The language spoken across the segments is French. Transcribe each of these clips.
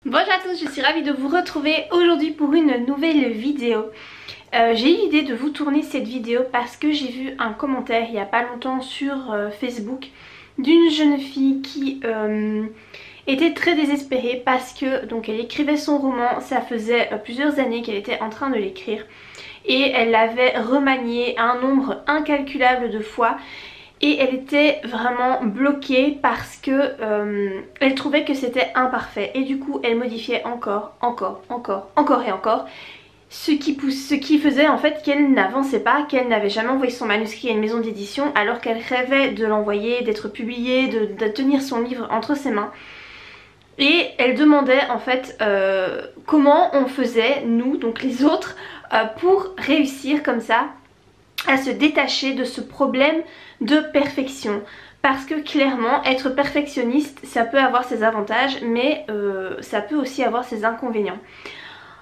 Bonjour à tous, je suis ravie de vous retrouver aujourd'hui pour une nouvelle vidéo. J'ai eu l'idée de vous tourner cette vidéo parce que j'ai vu un commentaire il n'y a pas longtemps sur Facebook d'une jeune fille qui était très désespérée parce que donc elle écrivait son roman, ça faisait plusieurs années qu'elle était en train de l'écrire et elle l'avait remanié un nombre incalculable de fois. Et elle était vraiment bloquée parce que elle trouvait que c'était imparfait. Et du coup elle modifiait encore et encore. Ce qui faisait en fait qu'elle n'avançait pas, qu'elle n'avait jamais envoyé son manuscrit à une maison d'édition alors qu'elle rêvait de l'envoyer, d'être publiée, de tenir son livre entre ses mains. Et elle demandait en fait comment on faisait, nous, donc les autres, pour réussir comme ça à se détacher de ce problème de perfection. Parce que clairement, être perfectionniste, ça peut avoir ses avantages, mais ça peut aussi avoir ses inconvénients.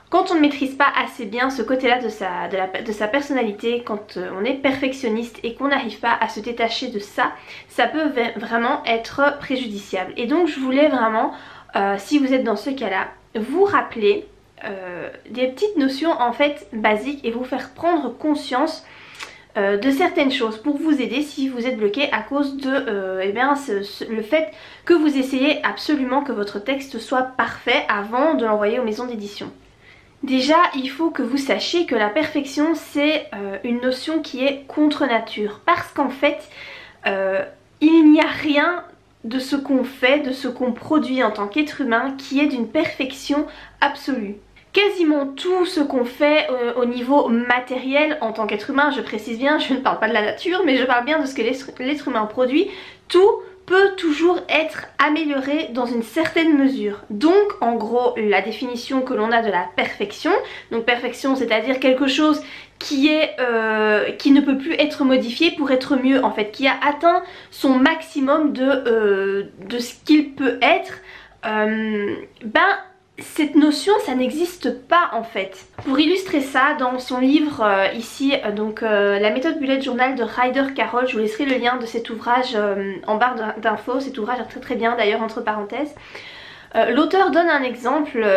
Quand on ne maîtrise pas assez bien ce côté-là de sa personnalité, quand on est perfectionniste et qu'on n'arrive pas à se détacher de ça, ça peut vraiment être préjudiciable. Et donc je voulais vraiment, si vous êtes dans ce cas-là, vous rappeler des petites notions en fait basiques et vous faire prendre conscience de certaines choses pour vous aider si vous êtes bloqué à cause de le fait que vous essayez absolument que votre texte soit parfait avant de l'envoyer aux maisons d'édition. Déjà, il faut que vous sachiez que la perfection c'est une notion qui est contre nature parce qu'en fait il n'y a rien de ce qu'on fait, de ce qu'on produit en tant qu'être humain qui est d'une perfection absolue. Quasiment tout ce qu'on fait au niveau matériel en tant qu'être humain, je précise bien, je ne parle pas de la nature, mais je parle bien de ce que l'être humain produit, tout peut toujours être amélioré dans une certaine mesure. Donc en gros, la définition que l'on a de la perfection, donc perfection c'est-à-dire quelque chose qui ne peut plus être modifié pour être mieux en fait, qui a atteint son maximum de ce qu'il peut être, cette notion ça n'existe pas en fait. Pour illustrer ça, dans son livre ici, la méthode bullet journal de Ryder Carroll, je vous laisserai le lien de cet ouvrage en barre d'infos, cet ouvrage est très bien d'ailleurs entre parenthèses. L'auteur donne un exemple,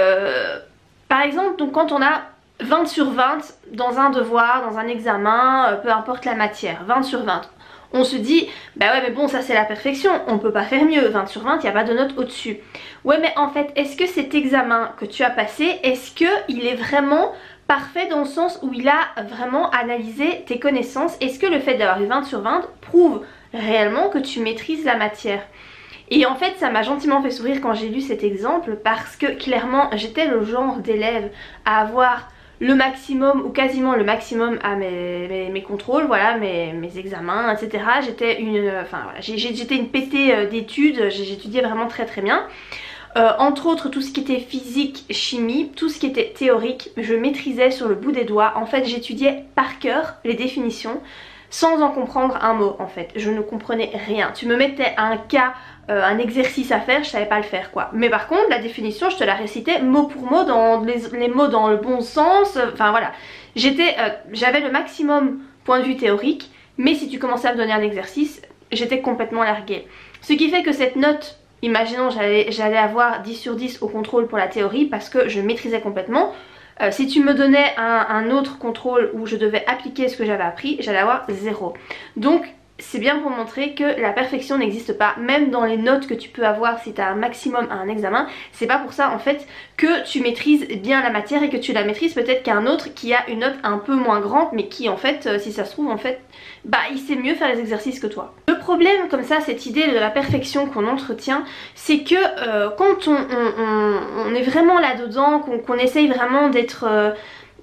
par exemple donc quand on a 20 sur 20 dans un devoir, dans un examen, peu importe la matière, 20 sur 20. On se dit, bah ouais mais bon ça c'est la perfection, on peut pas faire mieux, 20 sur 20, il n'y a pas de note au-dessus. Ouais mais en fait, est-ce que cet examen que tu as passé, est-ce qu'il est vraiment parfait dans le sens où il a vraiment analysé tes connaissances? Est-ce que le fait d'avoir eu 20 sur 20 prouve réellement que tu maîtrises la matière? Et en fait ça m'a gentiment fait sourire quand j'ai lu cet exemple parce que clairement j'étais le genre d'élève à avoir le maximum ou quasiment le maximum à mes contrôles, voilà, mes examens, etc. J'étais une pétée d'études, j'étudiais vraiment très bien. Entre autres tout ce qui était physique, chimie, tout ce qui était théorique, je maîtrisais sur le bout des doigts. En fait j'étudiais par cœur les définitions sans en comprendre un mot en fait. Je ne comprenais rien. Tu me mettais un cas, un exercice à faire, je savais pas le faire quoi. Mais par contre la définition je te la récitais mot pour mot, dans les mots dans le bon sens, enfin voilà. J'avais le maximum point de vue théorique, mais si tu commençais à me donner un exercice, j'étais complètement larguée. Ce qui fait que cette note, imaginons j'allais avoir 10 sur 10 au contrôle pour la théorie parce que je maîtrisais complètement. Si tu me donnais un autre contrôle où je devais appliquer ce que j'avais appris, j'allais avoir 0. Donc c'est bien pour montrer que la perfection n'existe pas, même dans les notes que tu peux avoir si tu as un maximum à un examen. C'est pas pour ça en fait que tu maîtrises bien la matière et que tu la maîtrises peut-être qu'un autre qui a une note un peu moins grande mais qui en fait, si ça se trouve en fait, bah il sait mieux faire les exercices que toi. Le problème comme ça, cette idée de la perfection qu'on entretient, c'est que quand on est vraiment là-dedans, qu'on essaye vraiment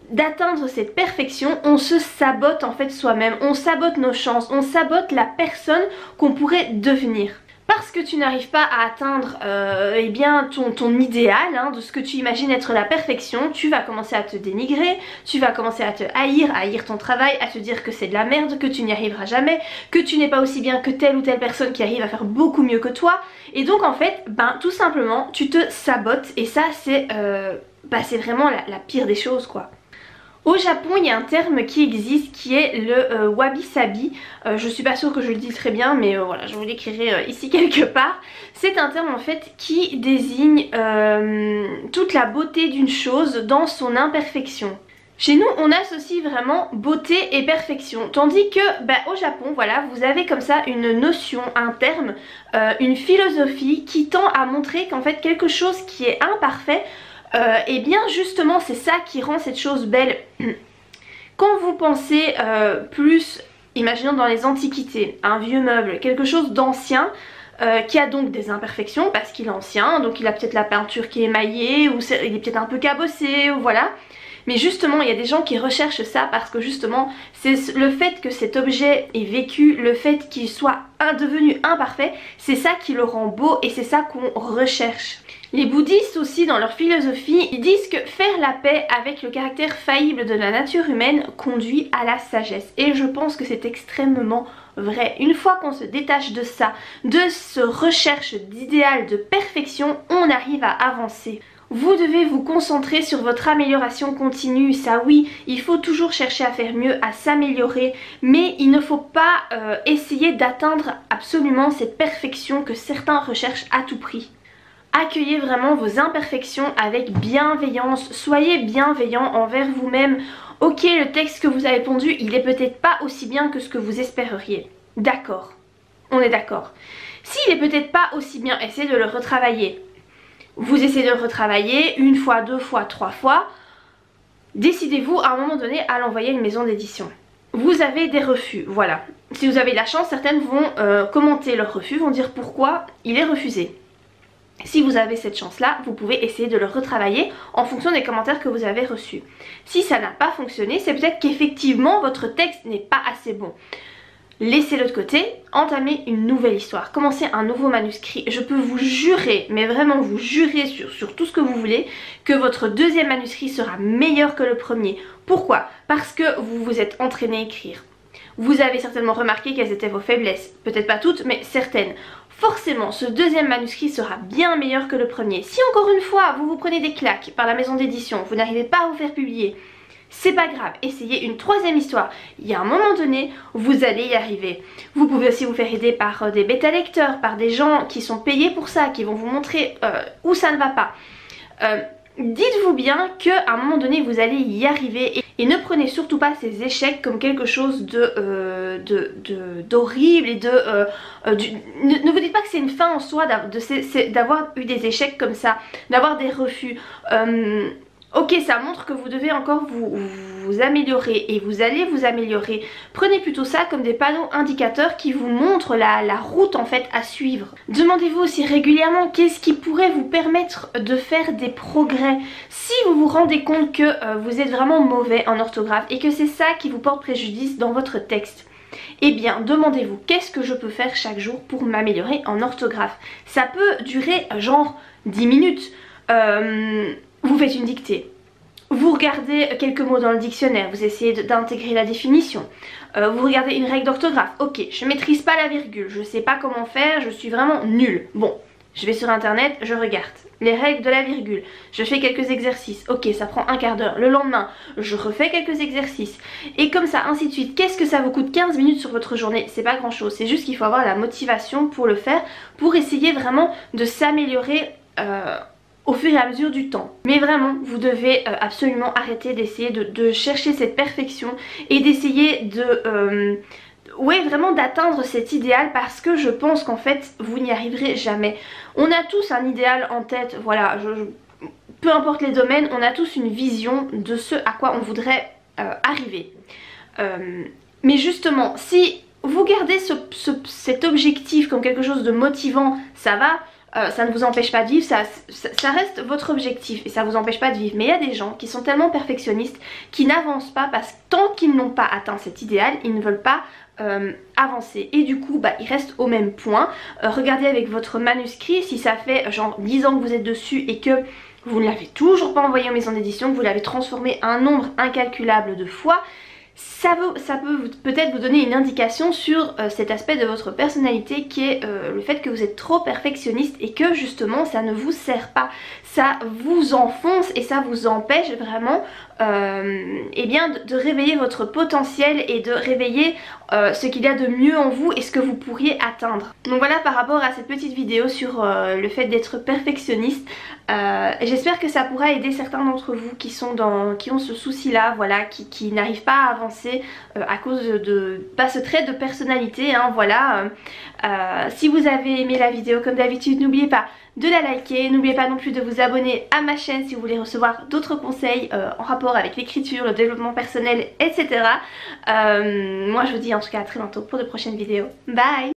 d'atteindre cette perfection, on se sabote en fait soi-même, on sabote nos chances, on sabote la personne qu'on pourrait devenir. Parce que tu n'arrives pas à atteindre ton idéal de ce que tu imagines être la perfection, tu vas commencer à te dénigrer, tu vas commencer à te haïr ton travail, à te dire que c'est de la merde, que tu n'y arriveras jamais, que tu n'es pas aussi bien que telle ou telle personne qui arrive à faire beaucoup mieux que toi. Et donc en fait, tout simplement, tu te sabotes et ça c'est vraiment la pire des choses quoi. Au Japon, il y a un terme qui existe qui est le wabi-sabi. Je suis pas sûre que je le dis très bien, mais voilà, je vous l'écrirai ici quelque part. C'est un terme en fait qui désigne toute la beauté d'une chose dans son imperfection. Chez nous, on associe vraiment beauté et perfection, tandis que au Japon, voilà, vous avez comme ça une notion, un terme, une philosophie qui tend à montrer qu'en fait quelque chose qui est imparfait, et bien justement c'est ça qui rend cette chose belle. Quand vous pensez plus, imaginons dans les antiquités, un vieux meuble, quelque chose d'ancien, qui a donc des imperfections parce qu'il est ancien, donc il a peut-être la peinture qui est émaillée, ou il est peut-être un peu cabossé, ou voilà. Mais justement il y a des gens qui recherchent ça parce que justement c'est le fait que cet objet ait vécu, le fait qu'il soit devenu imparfait, c'est ça qui le rend beau et c'est ça qu'on recherche. Les bouddhistes aussi dans leur philosophie, ils disent que faire la paix avec le caractère faillible de la nature humaine conduit à la sagesse. Et je pense que c'est extrêmement vrai. Une fois qu'on se détache de ça, de ce recherche d'idéal de perfection, on arrive à avancer. Vous devez vous concentrer sur votre amélioration continue, ça oui, il faut toujours chercher à faire mieux, à s'améliorer, mais il ne faut pas essayer d'atteindre absolument cette perfection que certains recherchent à tout prix. Accueillez vraiment vos imperfections avec bienveillance, soyez bienveillant envers vous-même. Ok, le texte que vous avez pondu, il est peut-être pas aussi bien que ce que vous espéreriez. D'accord, on est d'accord. S'il est peut-être pas aussi bien, essayez de le retravailler. Vous essayez de le retravailler une fois, deux fois, trois fois. Décidez-vous à un moment donné à l'envoyer à une maison d'édition. Vous avez des refus, voilà. Si vous avez de la chance, certaines vont commenter leur refus, vont dire pourquoi il est refusé. Si vous avez cette chance-là, vous pouvez essayer de le retravailler en fonction des commentaires que vous avez reçus. Si ça n'a pas fonctionné, c'est peut-être qu'effectivement votre texte n'est pas assez bon. Laissez-le de côté, entamez une nouvelle histoire, commencez un nouveau manuscrit. Je peux vous jurer, mais vraiment vous jurer sur tout ce que vous voulez, que votre deuxième manuscrit sera meilleur que le premier. Pourquoi? Parce que vous vous êtes entraîné à écrire. Vous avez certainement remarqué quelles étaient vos faiblesses, peut-être pas toutes, mais certaines. Forcément, ce deuxième manuscrit sera bien meilleur que le premier. Si encore une fois, vous vous prenez des claques par la maison d'édition, vous n'arrivez pas à vous faire publier, c'est pas grave, essayez une troisième histoire. Il y a un moment donné, vous allez y arriver. Vous pouvez aussi vous faire aider par des bêta lecteurs, par des gens qui sont payés pour ça, qui vont vous montrer où ça ne va pas. Dites-vous bien qu'à un moment donné vous allez y arriver et ne prenez surtout pas ces échecs comme quelque chose d'horrible et ne vous dites pas que c'est une fin en soi d'avoir eu des échecs comme ça, d'avoir des refus. Ok, ça montre que vous devez encore vous améliorer et vous allez vous améliorer. Prenez plutôt ça comme des panneaux indicateurs qui vous montrent la route en fait à suivre. Demandez-vous aussi régulièrement qu'est-ce qui pourrait vous permettre de faire des progrès. Si vous vous rendez compte que vous êtes vraiment mauvais en orthographe et que c'est ça qui vous porte préjudice dans votre texte, eh bien demandez-vous qu'est-ce que je peux faire chaque jour pour m'améliorer en orthographe. Ça peut durer genre 10 minutes. Vous faites une dictée, vous regardez quelques mots dans le dictionnaire, vous essayez d'intégrer la définition, vous regardez une règle d'orthographe, ok, je maîtrise pas la virgule, je sais pas comment faire, je suis vraiment nulle. Bon, je vais sur internet, je regarde les règles de la virgule, je fais quelques exercices, ok, ça prend un quart d'heure. Le lendemain, je refais quelques exercices, et comme ça, ainsi de suite. Qu'est-ce que ça vous coûte 15 minutes sur votre journée? C'est pas grand chose, c'est juste qu'il faut avoir la motivation pour le faire, pour essayer vraiment de s'améliorer au fur et à mesure du temps. Mais vraiment, vous devez absolument arrêter d'essayer de chercher cette perfection et d'essayer ouais, vraiment d'atteindre cet idéal, parce que je pense qu'en fait, vous n'y arriverez jamais. On a tous un idéal en tête, voilà, peu importe les domaines, on a tous une vision de ce à quoi on voudrait arriver. Mais justement, si vous gardez cet objectif comme quelque chose de motivant, ça va. Ça ne vous empêche pas de vivre, ça reste votre objectif et ça vous empêche pas de vivre. Mais il y a des gens qui sont tellement perfectionnistes qui n'avancent pas parce que tant qu'ils n'ont pas atteint cet idéal, ils ne veulent pas avancer. Et du coup, ils restent au même point. Regardez avec votre manuscrit, si ça fait genre 10 ans que vous êtes dessus et que vous ne l'avez toujours pas envoyé en maison d'édition, que vous l'avez transformé un nombre incalculable de fois, ça peut peut-être vous donner une indication sur cet aspect de votre personnalité qui est le fait que vous êtes trop perfectionniste et que justement ça ne vous sert pas, ça vous enfonce et ça vous empêche vraiment eh bien de réveiller votre potentiel et de réveiller ce qu'il y a de mieux en vous et ce que vous pourriez atteindre. Donc voilà par rapport à cette petite vidéo sur le fait d'être perfectionniste. J'espère que ça pourra aider certains d'entre vous qui ont ce souci là, voilà, qui n'arrivent pas à avancer à cause de ce trait de personnalité, hein, voilà. Si vous avez aimé la vidéo, comme d'habitude, n'oubliez pas de la liker, n'oubliez pas non plus de vous abonner à ma chaîne si vous voulez recevoir d'autres conseils en rapport avec l'écriture, le développement personnel, etc. Moi je vous dis en tout cas à très bientôt pour de prochaines vidéos. Bye!